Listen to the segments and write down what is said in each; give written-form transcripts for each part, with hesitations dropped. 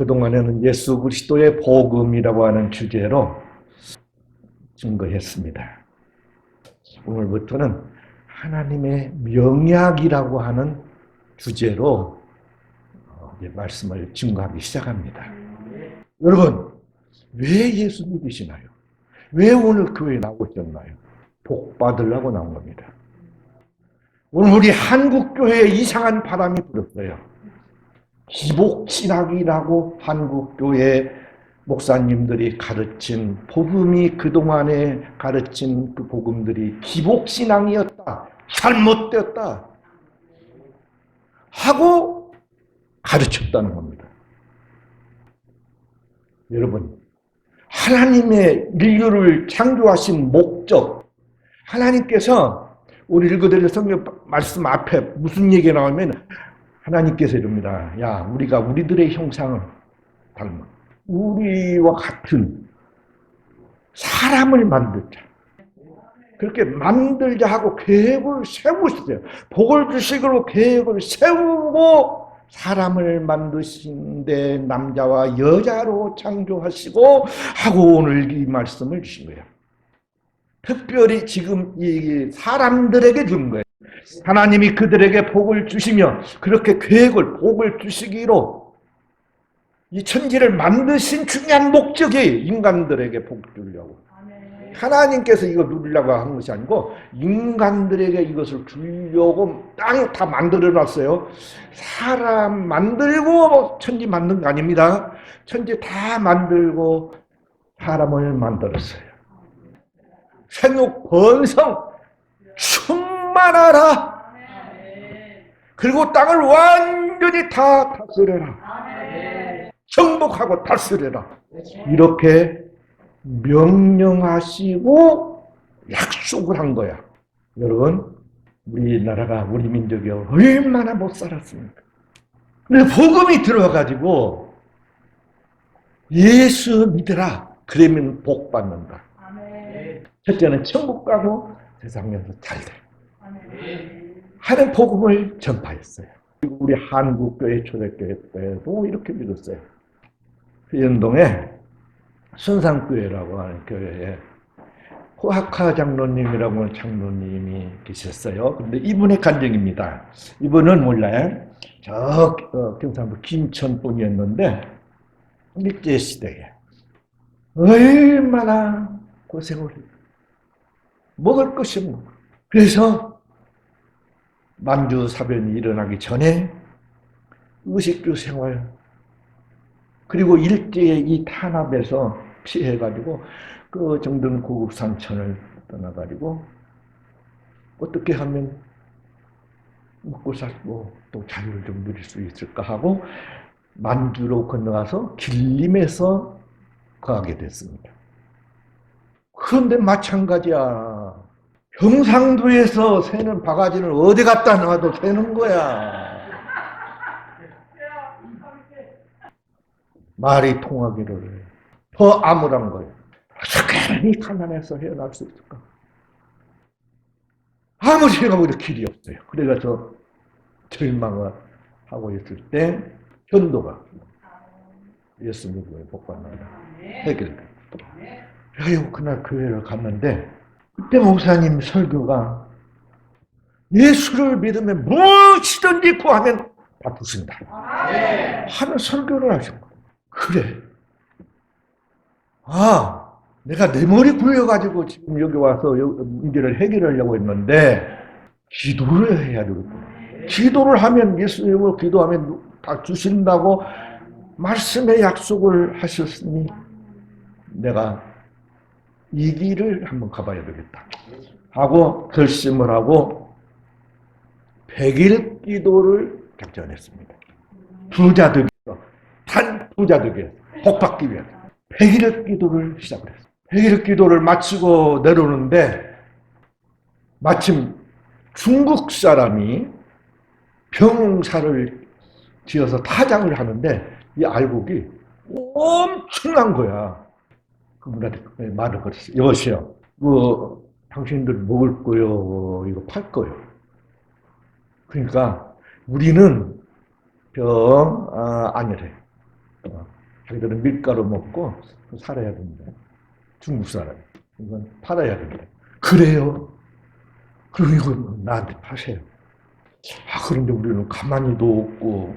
그동안에는 예수 그리스도의 복음이라고 하는 주제로 증거했습니다. 오늘부터는 하나님의 명약이라고 하는 주제로 말씀을 증거하기 시작합니다. 여러분, 왜 예수 믿으시나요? 왜 오늘 교회에 나오셨나요? 복 받으려고 나온 겁니다. 오늘 우리 한국교회에 이상한 바람이 불었어요. 기복신학이라고 한국교회 목사님들이 가르친 복음이 그동안에 가르친 그 복음들이 기복신앙이었다, 잘못되었다 하고 가르쳤다는 겁니다. 여러분, 하나님의 인류를 창조하신 목적, 하나님께서 우리 읽어드릴 성경 말씀 앞에 무슨 얘기가 나오면 하나님께서 이럽니다. 야, 우리가 우리들의 형상을 닮아 우리와 같은 사람을 만들자. 그렇게 만들자 하고 계획을 세우셨어요. 복을 주시기로 계획을 세우고 사람을 만드신데 남자와 여자로 창조하시고 하고 오늘 이 말씀을 주신 거예요. 특별히 지금 이 사람들에게 준 거예요. 하나님이 그들에게 복을 주시며 그렇게 계획을 복을 주시기로 이 천지를 만드신 중요한 목적이 인간들에게 복 주려고. 하나님께서 이거 누리려고 한 것이 아니고 인간들에게 이것을 주려고 땅 다 만들어 놨어요. 사람 만들고 천지 만든 거 아닙니다. 천지 다 만들고 사람을 만들었어요. 생육 번성 충만하라. 그리고 땅을 완전히 다 다스려라. 정복하고 다스려라. 이렇게 명령하시고 약속을 한 거야. 여러분, 우리나라가 우리 민족이 얼마나 못 살았습니까? 근데 복음이 들어와가지고 예수 믿으라. 그러면 복 받는다. 첫째는 천국 가고 세상에서 잘 돼. 하는 복음을 전파했어요. 우리 한국교회 초대교회 때도 이렇게 믿었어요. 연동에 순상교회라고 하는 교회에 호학화 장로님이라고 하는 장로님이 계셨어요. 그런데 이분의 간증입니다. 이분은 원래 경상도 김천 분이었는데 일제시대에 얼마나 고생을 해요. 먹을 것이 없는 거예요. 그래서 만주사변이 일어나기 전에 의식주 생활 그리고 일제의 이 탄압에서 피해가지고 그 정든 고국 산천을 떠나가지고 어떻게 하면 먹고 살고 또 자유를 좀 누릴 수 있을까 하고 만주로 건너가서 길림에서 거하게 됐습니다. 그런데 마찬가지야. 경상도에서 새는 바가지는 어디 갖다 놔도 새는 거야. 말이 통하기를 더 암울한 거예요. 어떻게 가난해서 헤어날 수 있을까? 아무리 생각해도 길이 없어요. 그래서 절망을 하고 있을 때 현도가 예수 믿음의 복받는다. 해결. 그래서 그날 교회를 갔는데 그때 목사님 설교가 예수를 믿으면 무엇이든지 구하면 다 주신다. 하는 설교를 하신 거예요. 그래. 내가 내 머리 굴려가지고 지금 여기 와서 문제를 해결하려고 했는데 기도를 해야 되겠구나. 기도를 하면 예수님을 기도하면 다 주신다고 말씀의 약속을 하셨으니 내가 이 길을 한번 가봐야 되겠다 하고 결심을 하고 100일 기도를 작정했습니다. 부자 되기 위해서, 단 부자 되기 위해서, 복 받기 위해서 100일 기도를 시작을 했어요. 100일 기도를 마치고 내려오는데 마침 중국 사람이 병사를 지어서 타장을 하는데 이 알곡이 엄청난 거야. 그분한테 말을 걸었어요. 여보세요. 당신들 먹을 거요. 이거 팔 거요. 그러니까 우리는 병 아니래. 자기들은 밀가루 먹고 살아야 된다. 중국 사람. 이건 팔아야 된다. 그래요? 그럼 이건 나한테 파세요. 그런데 우리는 가만히도 없고,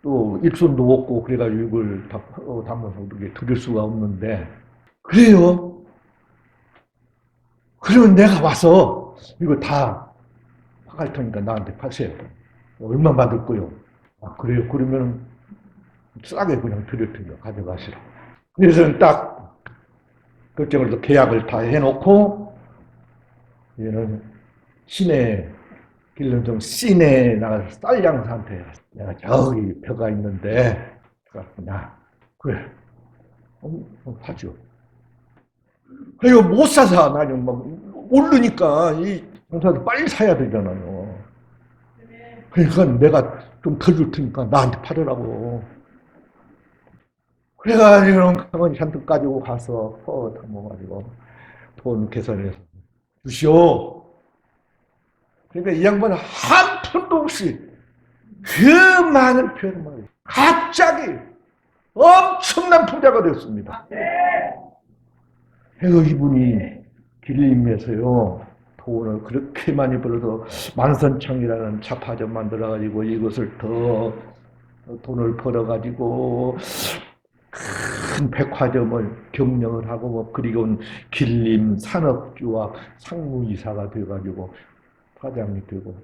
또 일손도 없고, 그래가지고 이걸 담아서 우리에게 드릴 수가 없는데, 그래요? 그러면 내가 와서 이거 다 파갈 테니까 나한테 파세요. 얼마 받을 거요? 그래요? 그러면 싸게 그냥 드릴 테니까 가져가시라. 그래서 딱 결정을 또 계약을 다 해놓고, 얘는 시내, 길름성 시내에 나가서 쌀 양사한테 내가 저기 벼가 있는데, 그랬구나. 그래. 사죠. 그리고 못 사서 나는 막 오르니까 이 양사한테 빨리 사야 되잖아요. 그러니까 내가 좀 더 줄 테니까 나한테 팔으라고. 그래가지고 가만히 잔뜩 가지고 가서 담아가지고 돈 계산해서 주시오. 그러니까 이 양반은 한 푼도 없이 그 많은 표현을 갑자기 엄청난 부자가 됐습니다. 그래서 이분이 길림에서요 돈을 그렇게 많이 벌어서 만선창이라는 자파점 만들어가지고 이것을 더 돈을 벌어가지고 큰 백화점을 경영을 하고 뭐 그리고 길림 산업주와 상무이사가 돼가지고 사장이 되고.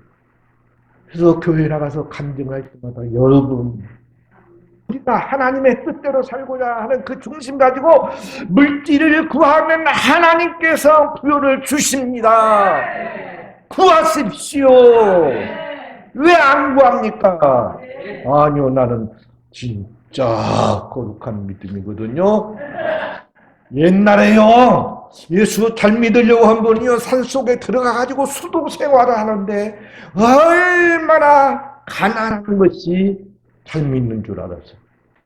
그래서 교회 나가서 간증할 때마다 여러분, 우리가 하나님의 뜻대로 살고자 하는 그 중심 가지고 물질을 구하면 하나님께서 부여를 주십니다. 구하십시오. 왜 안 구합니까? 아니요, 나는 진짜 거룩한 믿음이거든요. 옛날에요, 예수 잘 믿으려고 한 분이요, 산속에 들어가가지고 수도 생활을 하는데, 얼마나 가난한 것이 잘 믿는 줄 알았어요.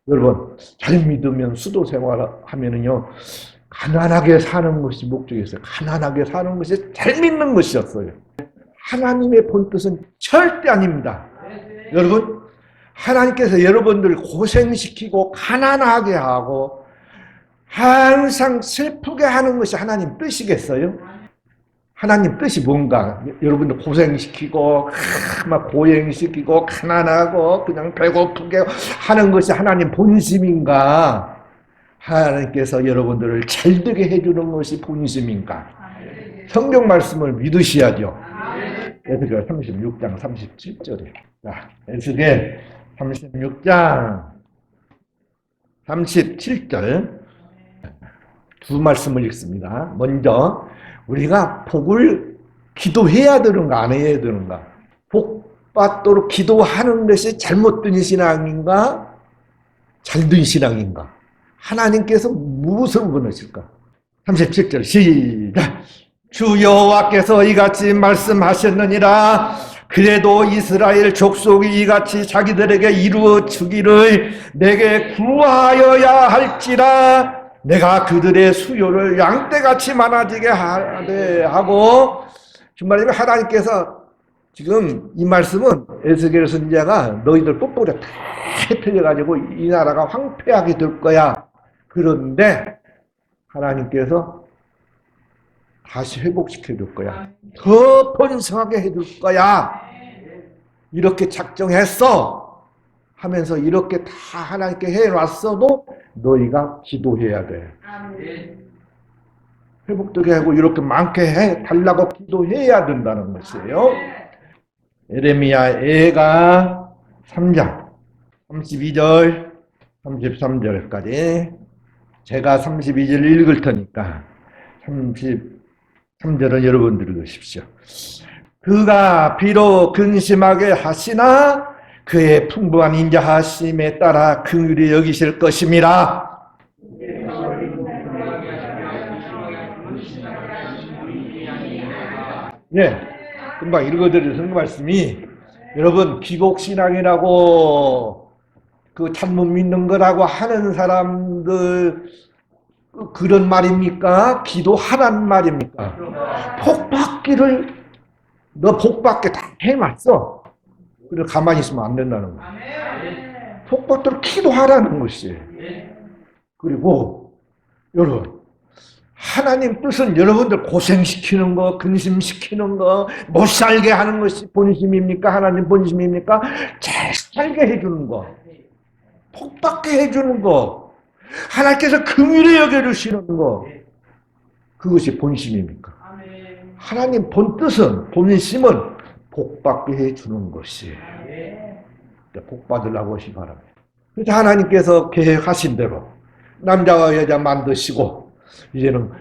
여러분, 잘 믿으면 수도 생활을 하면은요, 가난하게 사는 것이 목적이었어요. 가난하게 사는 것이 잘 믿는 것이었어요. 하나님의 본뜻은 절대 아닙니다. 여러분, 하나님께서 여러분들 고생시키고 가난하게 하고 항상 슬프게 하는 것이 하나님 뜻이겠어요? 하나님 뜻이 뭔가? 여러분들 고생시키고 막 고행시키고 가난하고 그냥 배고프게 하는 것이 하나님 본심인가? 하나님께서 여러분들을 잘되게 해주는 것이 본심인가? 성경 말씀을 믿으셔야죠. 에스겔 36장 37절에. 자, 에스겔 36장 37절 두 말씀을 읽습니다. 먼저 우리가 복을 기도해야 되는가 안 해야 되는가? 복 받도록 기도하는 것이 잘못된 신앙인가? 잘된 신앙인가? 하나님께서 무엇을 원하실까? 37절 시작. 주 여호와께서 이같이 말씀하셨느니라. 그래도 이스라엘 족속이 이같이 자기들에게 이루어 주기를 내게 구하여야 할지라. 내가 그들의 수요를 양떼같이 많아지게 하고. 정말 하나님께서 지금 이 말씀은 에스겔 선지자가 너희들 뽀뽀를 다 틀려가지고 이 나라가 황폐하게 될 거야. 그런데 하나님께서 다시 회복시켜 줄 거야. 더 번성하게 해줄 거야. 이렇게 작정했어. 하면서 이렇게 다 하나님께 해놨어도 너희가 기도해야 돼. 회복되게 하고 이렇게 많게 해달라고 기도해야 된다는 것이에요. 에레미야 애가 3장 32절 33절까지 제가 32절 읽을 테니까 33절은 여러분들이 읽으십시오. 그가 비록 근심하게 하시나 그의 풍부한 인자하심에 따라 긍휼히 여기실 것임이라. 예, 금방 읽어드린 성경 말씀이 여러분 기복신앙이라고 그 참못 믿는 거라고 하는 사람들 그런 말입니까? 기도하란 말입니까? 복받기를 너 복받게 다 해놨어. 그래서 가만히 있으면 안 된다는 거야. 복 받도록 기도하라는 것이에요. 그리고 여러분, 하나님 뜻은 여러분들 고생시키는 거, 근심시키는 거, 못 살게 하는 것이 본심입니까? 하나님 본심입니까? 잘 살게 해주는 거, 복 받게 해주는 거, 하나님께서 긍휼히 여겨주시는 거, 그것이 본심입니까? 하나님 본 뜻은, 본심은 복 받게 해주는 것이에요. 복 받으려고 하시 바랍니다. 그래서 하나님께서 계획하신 대로 남자와 여자 만드시고 이제는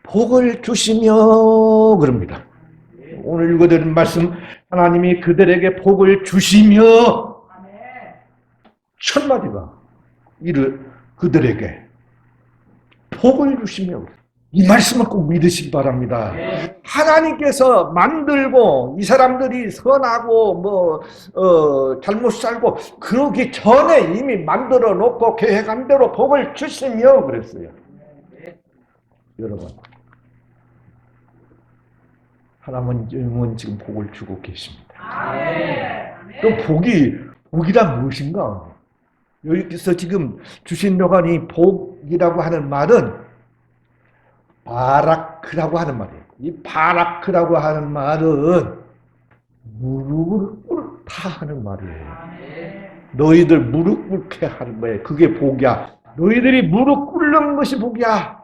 복을 주시며 그럽니다. 오늘 읽어드린 말씀, 하나님이 그들에게 복을 주시며, 첫 마디가 그들에게 복을 주시며, 이 말씀을 꼭 믿으시기 바랍니다. 하나님께서 만들고 이 사람들이 선하고 잘못 살고 그러기 전에 이미 만들어 놓고 계획한 대로 복을 주시며 그랬어요. 여러분, 하나님은 지금 복을 주고 계십니다. 그 복이란 무엇인가? 여기서 지금 주신 요한이 복이라고 하는 말은 바라크라고 하는 말이에요. 이 바라크라고 하는 말은 무릎을 꿇다 하는 말이에요. 너희들 무릎 꿇게 하는 거예요. 그게 복이야. 너희들이 무릎 꿇는 것이 복이야.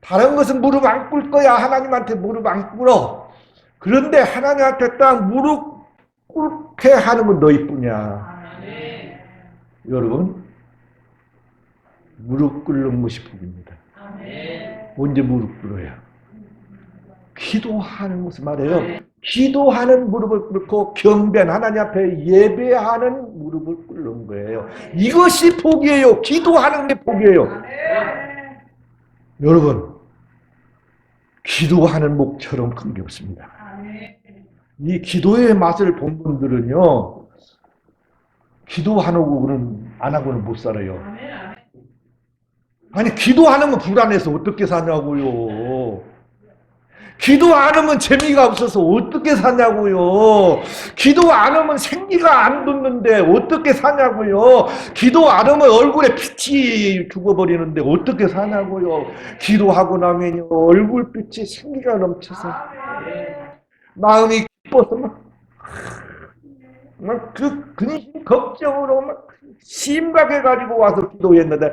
다른 것은 무릎 안 꿇을 거야. 하나님한테 무릎 안 꿇어. 그런데 하나님한테 딱 무릎 꿇게 하는 건 너희뿐이야. 여러분, 무릎 꿇는 것이 복입니다. 언제 무릎 꿇어요? 기도하는 것을 말해요. 기도하는 무릎을 꿇고 경배한 하나님 앞에 예배하는 무릎을 꿇는 거예요. 이것이 복이에요. 기도하는 게 복이에요. 여러분, 기도하는 목처럼 큰 게 없습니다. 이 기도의 맛을 본 분들은요, 기도하고는 안 하고는 못 살아요. 아니, 기도하는 건 불안해서 어떻게 사냐고요. 기도 안 하면 재미가 없어서 어떻게 사냐고요. 기도 안 하면 생기가 안 돋는데 어떻게 사냐고요. 기도 안 하면 얼굴에 빛이 죽어버리는데 어떻게 사냐고요. 기도하고 나면 얼굴빛이 생기가 넘쳐서 마음이 기뻐서 막 그 근심 걱정으로 막 심각해가지고 와서 기도했는데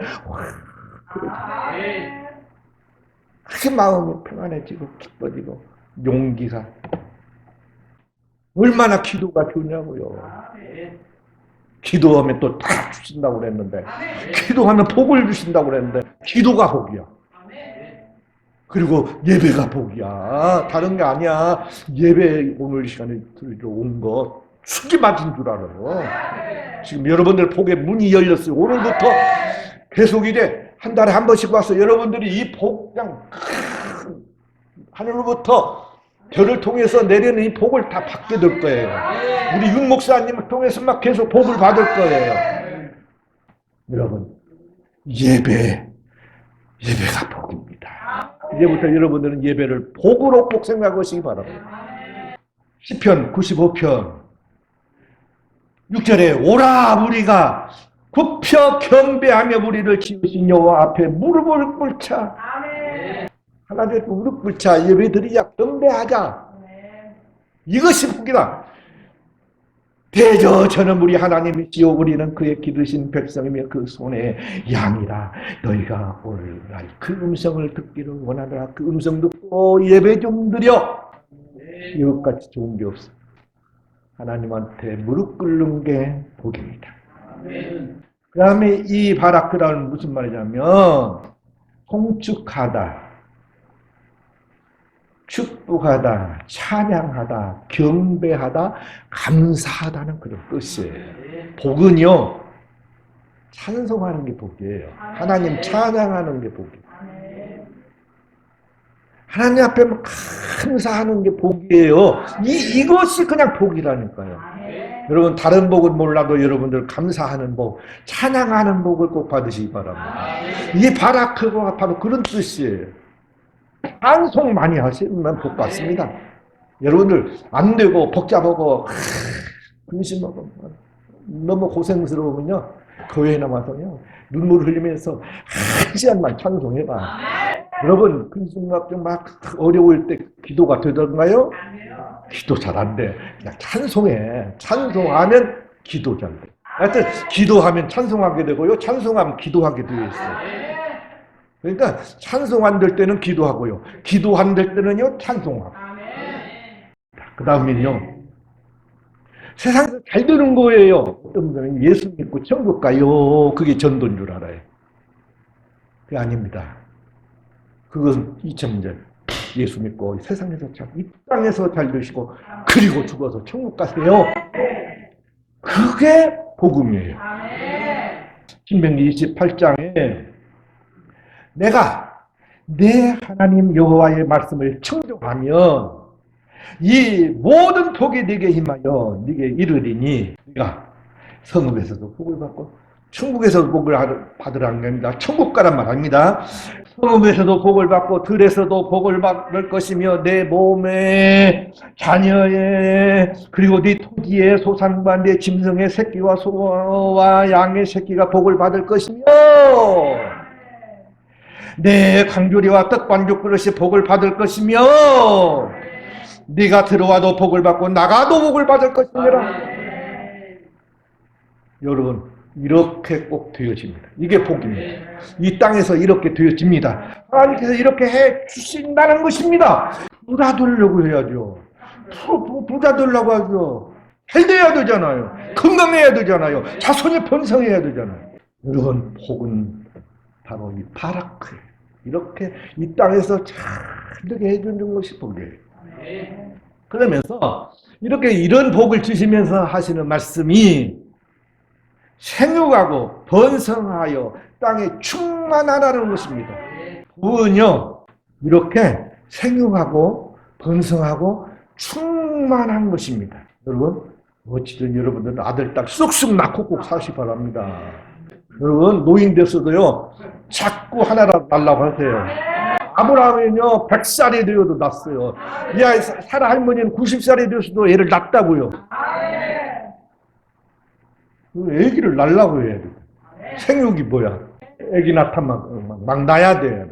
그 마음이 평안해지고 기뻐지고 용기가 얼마나 기도가 좋냐고요. 기도하면 또 다 주신다고 그랬는데, 기도하면 복을 주신다고 그랬는데 기도가 복이야. 그리고 예배가 복이야. 다른 게 아니야. 예배 오늘 시간에 들으러 온 거 축이 맞은 줄 알아요. 지금 여러분들 복의 문이 열렸어요. 오늘부터 계속 이제 한 달에 한 번씩 와서 여러분들이 이 복, 그냥 하늘로부터 별을 통해서 내리는 이 복을 다 받게 될 거예요. 우리 윤 목사님을 통해서 막 계속 복을 받을 거예요. 여러분, 예배가 복입니다. 이제부터 여러분들은 예배를 복으로 꼭 생각하시기 바랍니다. 시편 95편 6절에 오라 우리가 굽혀 경배하며 우리를 지으신 여호와 앞에 무릎을 꿇자. 하나님 앞에 무릎 꿇자. 예배드리자. 경배하자. 이것이 복이다. 대저 저는 우리 하나님이시요 우리는 그의 기르신 백성이며 그 손에 양이라. 너희가 오늘날 그 음성을 듣기를 원하노라. 그 음성 듣고 예배 좀 드려. 이것같이 좋은 게 없어. 하나님한테 무릎 꿇는 게 복입니다. 그 다음에 이 바라크라는 무슨 말이냐면 송축하다, 축복하다, 찬양하다, 경배하다, 감사하다는 그런 뜻이에요. 복은요, 찬송하는 게 복이에요. 하나님 찬양하는 게 복이에요. 하나님 앞에 감사하는 게 복이에요. 이것이 그냥 복이라니까요. 여러분, 다른 복은 몰라도 여러분들 감사하는 복, 찬양하는 복을 꼭 받으시기 바랍니다. 이게 바라크가 바로 그런 뜻이에요. 찬송 많이 하시면 복 받습니다. 여러분들 안 되고 복잡하고 근심하고 너무 고생스러우면요, 교회에 나와서요, 눈물을 흘리면서 한 시간만 찬송해봐. 여러분, 그 순간 막 어려울 때 기도가 되던가요? 기도 잘 안 돼. 그냥 찬송해. 찬송하면 기도 잘 돼. 하여튼, 기도하면 찬송하게 되고요, 찬송하면 기도하게 되어 있어요. 그러니까, 찬송 안 될 때는 기도하고요, 기도 안 될 때는요, 찬송하고. 그 다음에는요, 세상에서 잘 되는 거예요. 어떤 분은 예수 믿고 천국 가요. 그게 전도인 줄 알아요. 그게 아닙니다. 그것은 2000년 예수 믿고 세상에서 이 땅에서 잘 되시고 그리고 죽어서 천국 가세요. 그게 복음이에요. 신명기 28장에 내가 내 하나님 여호와의 말씀을 청종하면 이 모든 복이 네게 임하여 네게 이르리니, 네가 성읍에서도 복을 받고 천국에서도 복을 받으라는 겁니다. 천국 가란 말입니다. 성읍에서도 복을 받고 들에서도 복을 받을 것이며 내 몸에 자녀의 그리고 네 토지의 소산과 네 짐승의 새끼와 소와 양의 새끼가 복을 받을 것이며 내 광주리와 떡반죽 그릇이 복을 받을 것이며 네가 들어와도 복을 받고 나가도 복을 받을 것이니라. 여러분, 이렇게 꼭 되어집니다. 이게 복입니다. 이 땅에서 이렇게 되어집니다. 하나님께서 이렇게 해 주신다는 것입니다. 부자 되려고 해야죠. 부자 되려고 하죠. 잘 돼야 되잖아요. 건강해야 되잖아요. 자손이 번성해야 되잖아요. 여러분, 복은 바로 이 바라크예요. 이렇게 이 땅에서 잘 되게 해주는 것이 복이에요. 그러면서 이렇게 이런 복을 주시면서 하시는 말씀이 생육하고 번성하여 땅에 충만하라는 것입니다. 복은요, 이렇게 생육하고 번성하고 충만한 것입니다. 여러분, 어찌든 여러분들은 아들, 딸 쑥쑥 낳고 꼭 사시 바랍니다. 여러분, 노인 됐어도요, 자꾸 하나라도 낳으려고 하세요. 아브라함은요, 100살이 되어도 낳았어요. 야, 사라 할머니는 90살이 되어서도 애를 낳았다고요. 애기를 낳으려고 해야 돼. 생육이 뭐야? 애기 낳다만 막 낳아야 돼.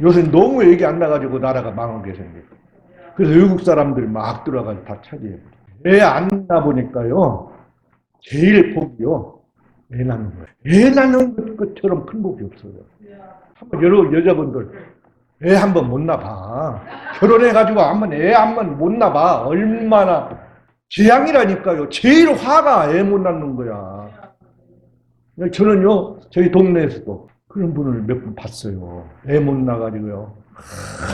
요새 너무 애기 안 낳아가지고 나라가 망하게 생겼어. 그래서 외국 사람들이 막 들어가서 다 차지해. 애 안 낳아보니까요, 제일 복이요, 애 낳는 거예요. 애 낳는 것처럼 큰 복이 없어요. 한번 여자분들 애 한 번 못 낳아봐. 결혼해가지고 애 한 번 못 낳아봐. 얼마나 재앙이라니까요. 제일 화가 애 못 낳는 거야. 저는요, 저희 동네에서도 그런 분을 몇 분 봤어요. 애 못 낳아가지고요,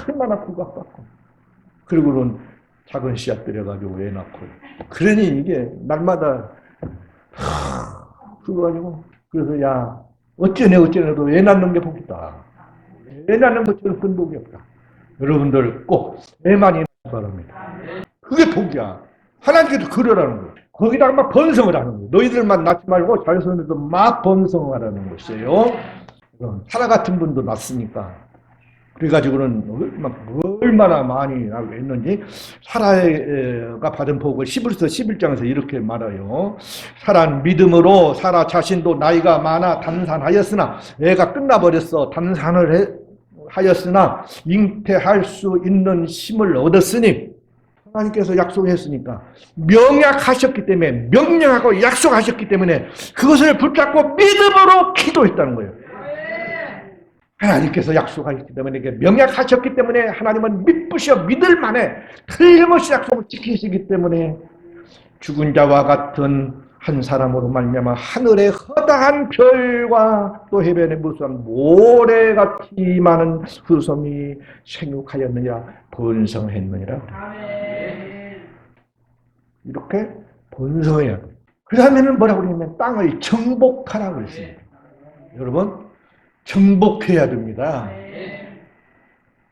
얼마나 구박받고. 그리고는 작은 씨앗 들여가지고 애 낳고. 그러니 이게 날마다 그래가지고, 그래서 야, 어쩌네도 애 낳는 게 복이다. 애 낳는 것처럼 큰 복이 없다. 여러분들 꼭 애 많이 낳기 바랍니다. 그게 복이야. 하나님께서 그러라는 거예요. 거기다가 막 번성을 하는 거예요. 너희들만 낳지 말고 자손들도 막 번성하라는 것이에요. 사라 같은 분도 낳습니까? 그래가지고는 얼마나 많이 했는지, 사라가 받은 복을 히브리서 11장에서 이렇게 말해요. 사라는 믿음으로 사라 자신도 나이가 많아 단산하였으나, 애가 끝나버렸어. 단산을 하였으나 잉태할 수 있는 힘을 얻었으니, 하나님께서 약속했으니까, 명약하셨기 때문에, 명령하고 약속하셨기 때문에 그것을 붙잡고 믿음으로 기도했다는 거예요. 하나님께서 약속하셨기 때문에, 명약하셨기 때문에 하나님은 믿으셔 믿을 만해 틀림없이 약속을 지키시기 때문에 죽은 자와 같은 한 사람으로 말미암아 하늘의 허다한 별과 또 해변에 무수한 모래같이 많은 후손이 생육하였느냐 번성했느니라. 이렇게 번성해야 돼요. 그 다음에는 뭐라고 그러냐면 땅을 정복하라고 그랬습니다. 여러분, 정복해야 됩니다.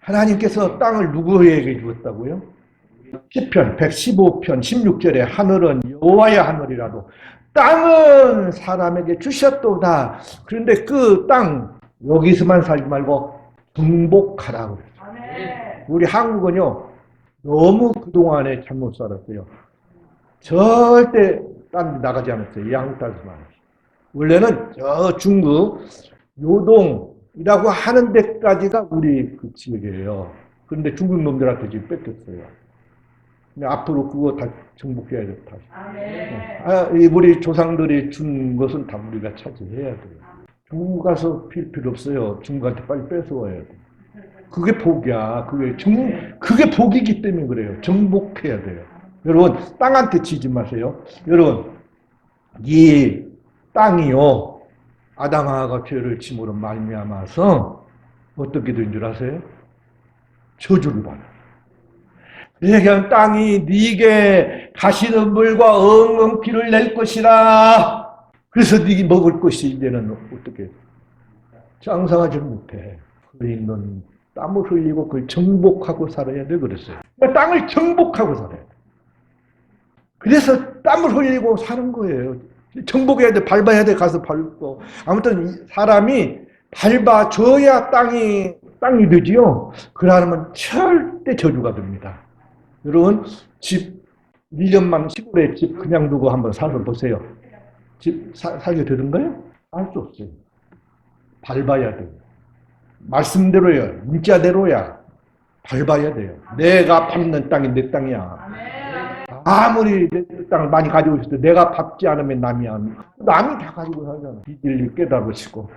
하나님께서 땅을 누구에게 주었다고요? 시편 115편 16절에 하늘은 여호와의 하늘이라도 땅은 사람에게 주셨도다. 그런데 그 땅 여기서만 살지 말고 정복하라고 그랬어요. 우리 한국은요, 너무 그동안에 잘못 살았어요. 절대 딴 데 나가지 않았어요. 양땅에서만. 원래는 저 중국 요동이라고 하는 데까지가 우리 그 지역이에요. 그런데 중국 놈들한테 지금 뺏겼어요. 근데 앞으로 그거 다 정복해야 돼. 다시. 우리 조상들이 준 것은 다 우리가 차지해야 돼요. 중국 가서 필요 없어요. 중국한테 빨리 뺏어와야 돼. 그게 복이야. 그게 복이기 때문에 그래요. 정복해야 돼요. 여러분, 땅한테 치지 마세요. 여러분, 이 땅이요, 아담하가 죄를 짐으로 말미암아서 어떻게 된 줄 아세요? 저주를 받아요. 그냥 땅이 네게 가시는 물과 엉엉 피를 낼 것이라. 그래서 네게 먹을 것이 이제는 어떻게 장사하지 못해. 너는 땀을 흘리고 그걸 정복하고 살아야 돼 그랬어요. 땅을 정복하고 살아야 돼. 그래서 땀을 흘리고 사는 거예요. 정복해야 돼. 밟아야 돼. 가서 밟고. 아무튼 사람이 밟아줘야 땅이 되지요. 그러면 절대 저주가 됩니다. 여러분, 집 1년만 시골에 집 그냥 두고 한번 살아 보세요. 집 살게 되던가요? 알 수 없어요. 밟아야 돼요. 말씀대로야, 문자대로야. 밟아야 돼요. 내가 밟는 땅이 내 땅이야. 아무리 내 땅을 많이 가지고 있어도 내가 밟지 않으면 남이야. 남이 다 가지고 살잖아. 이 진리 깨달으시고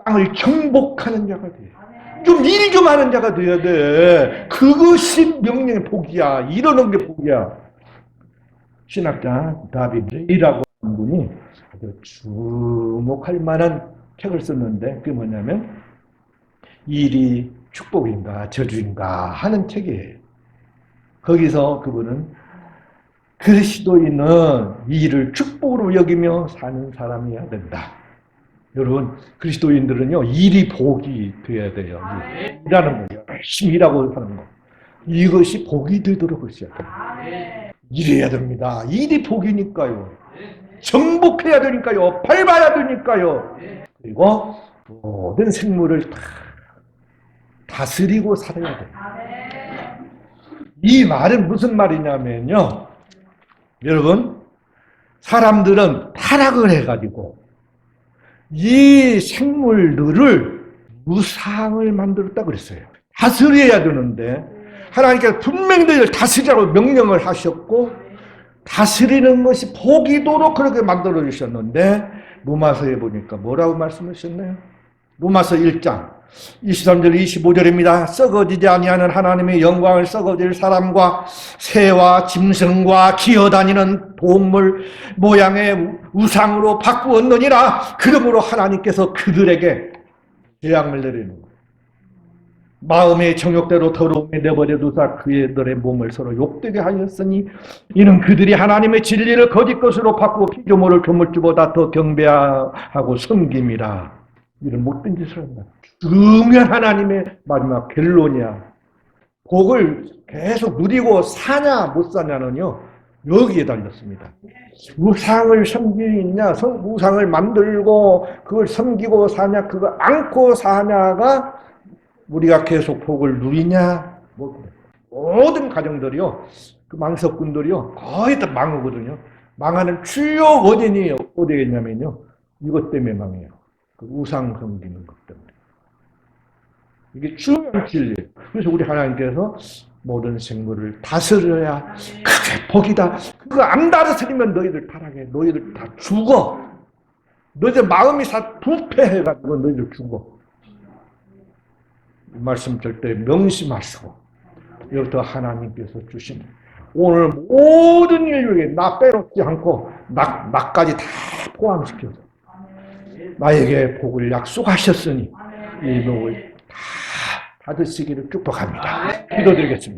땅을 정복하는 자가 돼. 좀 일 좀 하는 자가 돼야 돼. 그것이 명령의 복이야. 이러는 게 복이야. 신학자 다비드이라고 하는 분이 아주 주목할 만한 책을 썼는데 그게 뭐냐면 일이 축복인가 저주인가 하는 책이에요. 거기서 그분은 그리스도인은 일을 축복으로 여기며 사는 사람이어야 된다. 여러분, 그리스도인들은요, 일이 복이 되어야 돼요. 일하는 거예요. 열심히 일하고 하는 거. 이것이 복이 되도록 하셔야 돼요. 일해야 됩니다. 일이 복이니까요. 정복해야 되니까요. 밟아야 되니까요. 그리고 모든 생물을 다 다스리고 살아야 돼요. 이 말은 무슨 말이냐면요. 여러분, 사람들은 타락을 해가지고 이 생물들을 무상을 만들었다 그랬어요. 다스려야 되는데 하나님께서 분명히 너희를 다스리라고 명령을 하셨고 다스리는 것이 복이도록 그렇게 만들어 주셨는데 로마서에 보니까 뭐라고 말씀하셨나요? 로마서 1장 23절 25절입니다. 썩어지지 아니하는 하나님의 영광을 썩어질 사람과 새와 짐승과 기어다니는 동물 모양의 우상으로 바꾸었느니라. 그러므로 하나님께서 그들에게 재앙을 내리는 거예요. 마음의 정욕대로 더러움에 내버려 두사 그들의 몸을 서로 욕되게 하였으니 이는 그들이 하나님의 진리를 거짓 것으로 바꾸고 피조물을 조물주보다 더 경배하고 섬김이라. 이런 못된 짓을 한다. 중요한 하나님의 마지막 결론이야. 복을 계속 누리고 사냐 못 사냐는요 여기에 달렸습니다. 우상을 섬기냐 우상을 만들고 그걸 섬기고 사냐 그거 안고 사냐가 우리가 계속 복을 누리냐 모든 가정들이요 그 망석군들이요 거의 다 망하거든요. 망하는 주요 원인이 어디겠냐면요 이것 때문에 망해요. 그 우상 섬기는 것 때문에. 이게 중요한 진리예요. 그래서 우리 하나님께서 모든 생물을 다스려야 그게 복이다. 그거 안 다스리면 너희들 타락해. 너희들 다 죽어. 너희들 마음이 다 부패해가지고 너희들 죽어. 이 말씀 절대 명심하시고 여기부터 하나님께서 주신 오늘 모든 인류에게 나 빼놓지 않고 나까지 다 포함시켜서 나에게 복을 약속하셨으니 이 복을 다 받으시기를 축복합니다. 기도드리겠습니다.